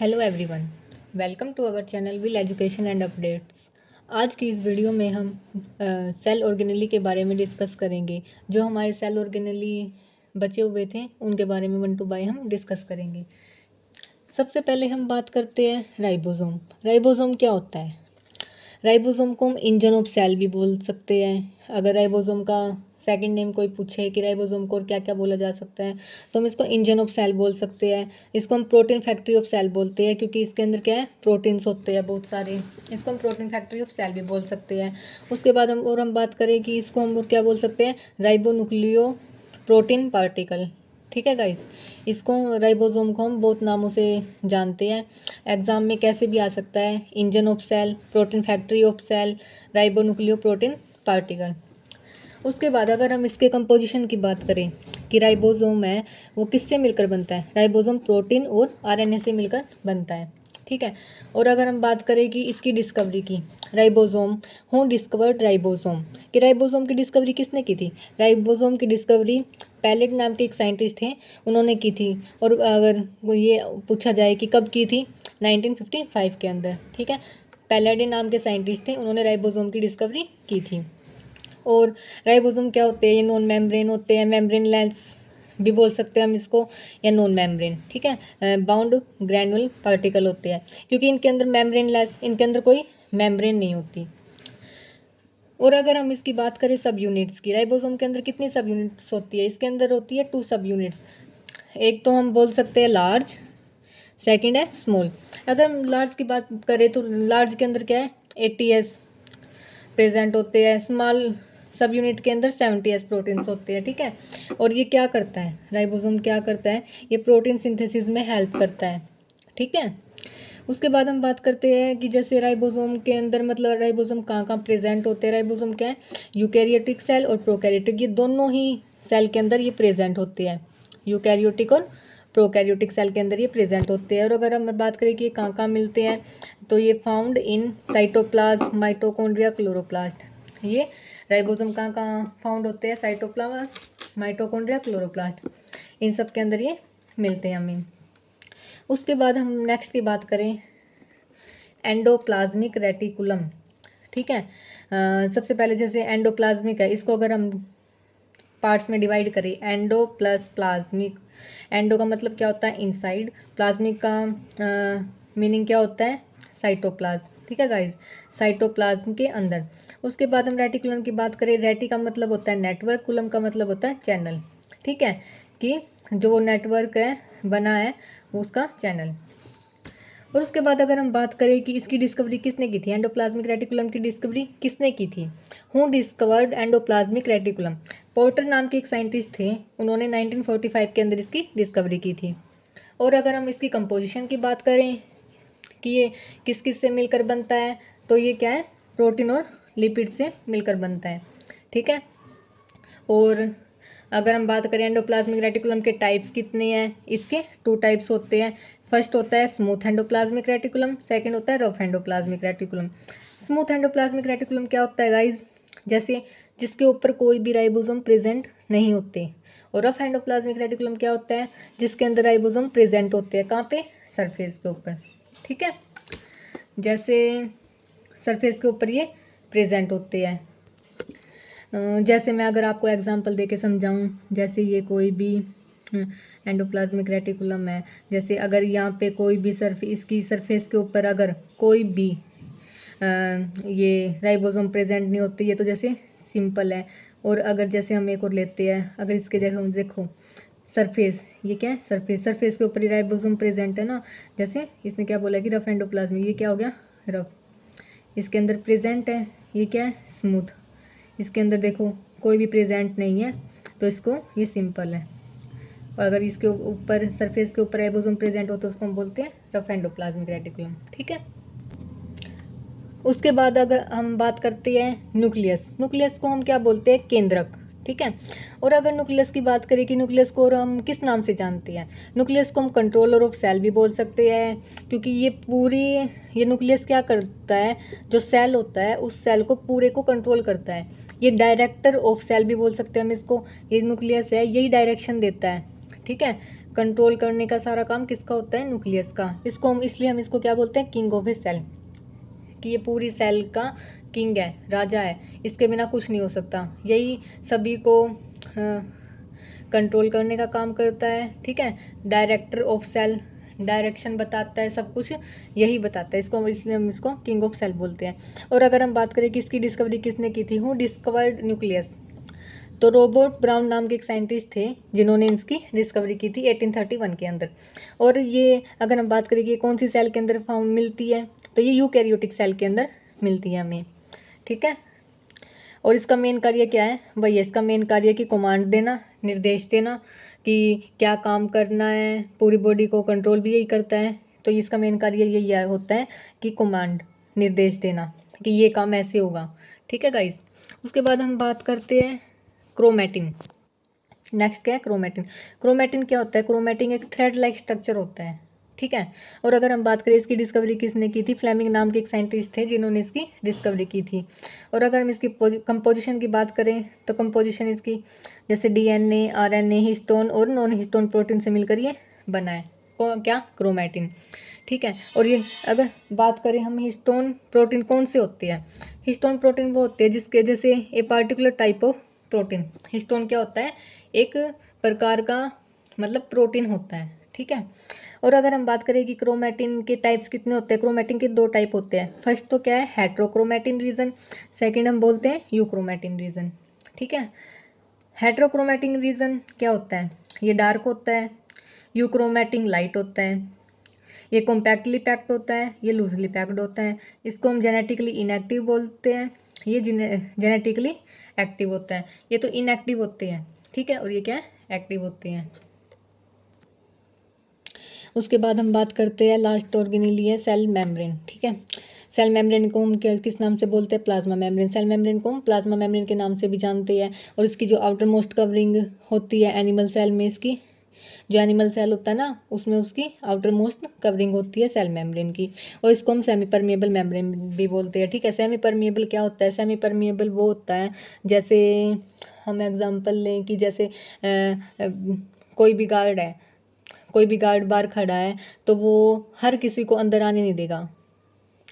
Hello everyone, welcome to our channel will education and updates. आज की इस video में हम सेल ऑर्गेनेली के बारे में डिस्कस करेंगे। जो हमारे सेल ऑर्गेनेली बचे हुए थे उनके बारे में 1 to 5 हम डिस्कस करेंगे। सबसे पहले हम बात करते हैं राइबोसोम। राइबोसोम क्या होता है? राइबोसोम को हम इंजन ऑफ सेल भी बोल सकते हैं। अगर राइबोसोम का सेकंड नेम कोई पूछे कि राइबोसोम को और क्या क्या बोला जा सकता है, तो हम इसको इंजन ऑफ सेल बोल सकते हैं। इसको हम प्रोटीन फैक्ट्री ऑफ सेल बोलते हैं, क्योंकि इसके अंदर क्या है, प्रोटीन्स होते हैं बहुत सारे। इसको हम प्रोटीन फैक्ट्री ऑफ सेल भी बोल सकते हैं। उसके बाद हम बात करें कि इसको हम और क्या बोल सकते हैं, राइबोन्यूक्लियो प्रोटीन पार्टिकल। ठीक है गाइस, इसको राइबोसोम को हम बहुत नामों से जानते हैं। एग्जाम में कैसे भी आ सकता है, engine of cell, protein factory of cell, ribonucleo protein particle. उसके बाद अगर हम इसके कंपोजिशन की बात करें कि राइबोसोम है वो किससे मिलकर बनता है, राइबोसोम प्रोटीन और आरएनए से मिलकर बनता है। ठीक है। और अगर हम बात करें कि इसकी डिस्कवरी की, राइबोसोम हु डिस्कवर्ड राइबोसोम, कि राइबोसोम की डिस्कवरी किसने की थी? राइबोसोम की डिस्कवरी पैलेट नाम के एक साइंटिस्ट थे, उन्होंने की थी। और अगर ये पूछा जाए कि कब की थी, 1955 के अंदर। ठीक है, पैलेडे नाम के साइंटिस्ट थे, उन्होंने राइबोसोम की डिस्कवरी की थी। और राइबोसोम क्या होते हैं, ये नॉन मेम्ब्रेन होते हैं, मेम्ब्रेन लेस भी बोल सकते हैं हम इसको, या नॉन मेम्ब्रेन। ठीक है, बाउंड ग्रैनुल पार्टिकल होते हैं, क्योंकि इनके अंदर मेम्ब्रेन लेस, इनके अंदर कोई मेम्ब्रेन नहीं होती। और अगर हम इसकी बात करें सब यूनिट्स की, राइबोसोम के अंदर कितनी सब यूनिट्स होती है? इसके अंदर होती है 2 सब यूनिट्स। एक तो हम बोल सकते हैं लार्ज, सेकेंड है स्मॉल। अगर हम लार्ज की बात करें तो लार्ज के अंदर क्या है, 80S प्रेजेंट होते हैं। स्मॉल सब यूनिट के अंदर 70S प्रोटीन्स होते हैं। ठीक है, और ये क्या करता है, राइबोसोम क्या करता है, ये प्रोटीन सिंथेसिस में हेल्प करता है। ठीक है। उसके बाद हम बात करते हैं कि जैसे राइबोसोम के अंदर, मतलब राइबोसोम कहाँ कहाँ प्रेजेंट होते हैं। राइबोसोम क्या है, यूकैरियोटिक सेल और प्रोकैरियोटिक, ये दोनों ही सेल के अंदर ये प्रेजेंट होते हैं। यूकैरियोटिक और प्रोकैरियोटिक सेल के अंदर ये प्रेजेंट होते हैं। और अगर हम बात करें कि ये कहाँ कहाँ मिलते हैं, तो ये found in cytoplasm, mitochondria, chloroplast. ये राइबोसोम कहाँ कहाँ फाउंड होते हैं, साइटोप्लाज्म, माइटोकॉन्ड्रिया, क्लोरोप्लास्ट, इन सब के अंदर ये मिलते हैं हमें। उसके बाद हम नेक्स्ट की बात करें, एंडोप्लाज्मिक रेटिकुलम। ठीक है, सबसे पहले जैसे एंडोप्लाज्मिक है, इसको अगर हम पार्ट्स में डिवाइड करें, एंडो प्लस प्लाज्मिक। एंडो का मतलब क्या होता है, इनसाइड। प्लाज्मिक का मीनिंग क्या होता है, साइटोप्लाज्म। ठीक है गाइज, साइटोप्लाज्म के अंदर। उसके बाद हम रेटिकुलम की बात करें, रेटी का मतलब होता है नेटवर्क, कुलम का मतलब होता है चैनल। ठीक है, कि जो नेटवर्क है बना है उसका चैनल। और उसके बाद अगर हम बात करें कि इसकी डिस्कवरी किसने की थी, एंडोप्लाज्मिक रेटिकुलम की डिस्कवरी किसने की थी? Who discovered endoplasmic reticulum? Porter नाम के एक साइंटिस्ट थे, उन्होंने 1945 के अंदर इसकी डिस्कवरी की थी। और अगर हम इसकी कंपोजिशन की बात करें कि ये किस किस से मिलकर बनता है, तो ये क्या है, प्रोटीन और लिपिड से मिलकर बनता है। ठीक है। और अगर हम बात करें एंडोप्लाज्मिक रेटिकुलम के टाइप्स कितने हैं, इसके 2 टाइप्स होते हैं। फर्स्ट होता है स्मूथ एंडोप्लाज्मिक रेटिकुलम, सेकंड होता है rough endoplasmic reticulum. Smooth endoplasmic reticulum क्या होता है गाइज, जैसे जिसके ऊपर कोई भी राइबोसोम प्रेजेंट नहीं होते। और रफ एंडोप्लाज्मिक रेटिकुलम क्या होता है, जिसके अंदर राइबोसोम प्रेजेंट होते हैं, कहाँ पे, सरफेस के ऊपर। ठीक है, जैसे सरफेस के ऊपर ये प्रेजेंट होते हैं। जैसे मैं अगर आपको एग्जांपल देके समझाऊं, जैसे ये कोई भी एंडोप्लाज्मिक रेटिकुलम है, जैसे अगर यहाँ पे कोई भी इसकी सरफेस के ऊपर अगर कोई भी ये राइबोसोम प्रेजेंट नहीं होती, ये तो जैसे सिंपल है। और अगर जैसे हम एक और लेते हैं, अगर इसके जगह देखो सरफेस, ये क्या है, सरफेस के ऊपर ही राइबोसोम प्रेजेंट है ना। जैसे इसने क्या बोला कि रफ एंडोप्लाज्मिक, ये क्या हो गया, रफ, इसके अंदर प्रेजेंट है, ये क्या है, स्मूथ। इसके अंदर देखो कोई भी प्रेजेंट नहीं है, तो इसको ये सिंपल है। और अगर इसके ऊपर सरफेस के ऊपर राइबोसोम प्रेजेंट हो तो उसको हम बोलते हैं रफ एंडोप्लाज्मिक रेटिकुलम। ठीक है। उसके बाद अगर हम बात करते हैं न्यूक्लियस, न्यूक्लियस को हम क्या बोलते हैं, केंद्रक। ठीक है। और अगर न्यूक्लियस की बात करें कि न्यूक्लियस को और हम किस नाम से जानते हैं, न्यूक्लियस को हम कंट्रोलर ऑफ सेल भी बोल सकते हैं, क्योंकि ये न्यूक्लियस क्या करता है, जो सेल होता है उस सेल को पूरे को कंट्रोल करता है। ये डायरेक्टर ऑफ सेल भी बोल सकते हैं हम इसको, ये न्यूक्लियस है, यही डायरेक्शन देता है। ठीक है, कंट्रोल करने का सारा काम किसका होता है? न्यूक्लियस का। इसलिए हम इसको क्या बोलते हैं? किंग ऑफ ए सेल, कि ये पूरी सेल का किंग है, राजा है, इसके बिना कुछ नहीं हो सकता। यही सभी को कंट्रोल करने का काम करता है, ठीक है। डायरेक्टर ऑफ सेल, डायरेक्शन बताता है, सब कुछ यही बताता है इसको, इसलिए हम इसको किंग ऑफ सेल बोलते हैं। और अगर हम बात करें कि इसकी डिस्कवरी किसने की थी, हु डिस्कवर्ड न्यूक्लियस, तो रॉबर्ट ब्राउन नाम के एक साइंटिस्ट थे जिन्होंने इसकी डिस्कवरी की थी 1831 के अंदर। और ये अगर हम बात करें कि कौन सी सेल के अंदर फाउंड मिलती है, तो ये यूकैरियोटिक सेल के अंदर मिलती है हमें, ठीक है। और इसका मेन कार्य क्या है? वही है, इसका मेन कार्य कि कमांड देना, निर्देश देना कि क्या काम करना है, पूरी बॉडी को कंट्रोल भी यही करता है। तो इसका मेन कार्य यही होता है कि कमांड, निर्देश देना कि ये काम ऐसे होगा, ठीक है गाइस। उसके बाद हम बात करते हैं क्रोमैटिन। नेक्स्ट क्या है? क्रोमैटिन। क्रोमैटिन क्या होता है? क्रोमैटिन एक थ्रेड लाइक स्ट्रक्चर होता है, ठीक है। और अगर हम बात करें इसकी डिस्कवरी किसने की थी, फ्लेमिंग नाम के एक साइंटिस्ट थे जिन्होंने इसकी डिस्कवरी की थी। और अगर हम इसकी कंपोजिशन की बात करें तो कंपोजिशन इसकी जैसे डीएनए, आरएनए, हिस्टोन और नॉन हिस्टोन प्रोटीन से मिलकर ये बना है, क्या? क्रोमैटिन, ठीक है। और ये अगर बात करें हम हिस्टोन प्रोटीन कौन से होते हैं, हिस्टोन प्रोटीन वो होते हैं जिसके जैसे a particular type of protein, histone क्या होता है? एक प्रकार का मतलब प्रोटीन होता है, ठीक है। और अगर हम बात करें कि क्रोमैटिन के टाइप्स कितने होते हैं, क्रोमैटिन के 2 टाइप होते हैं। फर्स्ट तो क्या है? हेट्रोक्रोमैटिन रीजन, सेकंड हम बोलते हैं यूक्रोमैटिन रीजन, ठीक है। हेट्रोक्रोमैटिन रीजन क्या होता है? ये डार्क होता है, यूक्रोमैटिन लाइट होता है, ये कॉम्पैक्टली पैक्ड होता है, ये लूजली पैक्ड होता है। इसको हम जेनेटिकली इनएक्टिव बोलते हैं, ये जेनेटिकली एक्टिव होता है। ये तो इनएक्टिव होते हैं, ठीक है, और ये क्या है? एक्टिव होते हैं। उसके बाद हम बात करते हैं लास्ट ऑर्गेनेली है सेल मेम्ब्रेन, ठीक है। सेल मेम्ब्रेन को हम किस नाम से बोलते हैं? Plasma membrane. सेल मेम्ब्रेन को हम प्लाज्मा मेम्ब्रेन के नाम से भी जानते हैं। और इसकी जो आउटर मोस्ट कवरिंग होती है एनिमल सेल में, इसकी जो एनिमल सेल होता है ना, उसमें उसकी आउटर मोस्ट कवरिंग होती है सेल मेम्ब्रेन की। और इसको हम सेमी परमिएबल मेम्ब्रेन भी बोलते हैं, ठीक है। सेमी परमिएबल क्या होता है? सेमी परमिएबल वो होता है जैसे हम एग्जांपल लें कि जैसे कोई भी गार्ड है, कोई भी गार्ड बाहर खड़ा है तो वो हर किसी को अंदर आने नहीं देगा,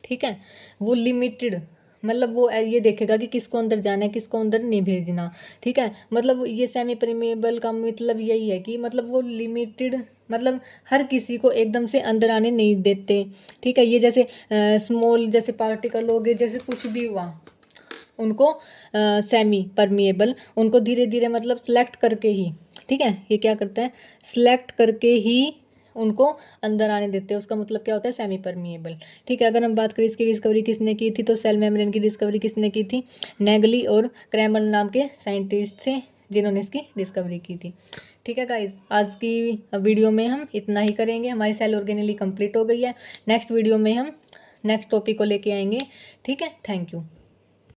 ठीक है। वो लिमिटेड, मतलब वो ये देखेगा कि किसको अंदर जाना है, किसको अंदर नहीं भेजना, ठीक है। मतलब ये सेमी परमिएबल का मतलब यही है कि मतलब वो लिमिटेड, मतलब हर किसी को एकदम से अंदर आने नहीं देते, ठीक है। ये जैसे स्मॉल जैसे पार्टिकल हो गए, जैसे कुछ भी हुआ, उनको सेमी परमिएबल, उनको धीरे धीरे मतलब सेलेक्ट करके ही, ठीक है, ये क्या करता है? सेलेक्ट करके ही उनको अंदर आने देते हैं। उसका मतलब क्या होता है? सेमी परमिएबल, ठीक है। अगर हम बात करें इसकी डिस्कवरी किसने की थी, तो सेल मेम्ब्रेन की डिस्कवरी किसने की थी? नेगली और क्रैमल नाम के साइंटिस्ट थे जिन्होंने इसकी डिस्कवरी की थी, ठीक है गाइज। आज की वीडियो में हम इतना ही करेंगे, हमारी सेल ऑर्गेनेली कंप्लीट हो गई है। नेक्स्ट वीडियो में हम नेक्स्ट टॉपिक को लेके आएंगे, ठीक है। Thank you.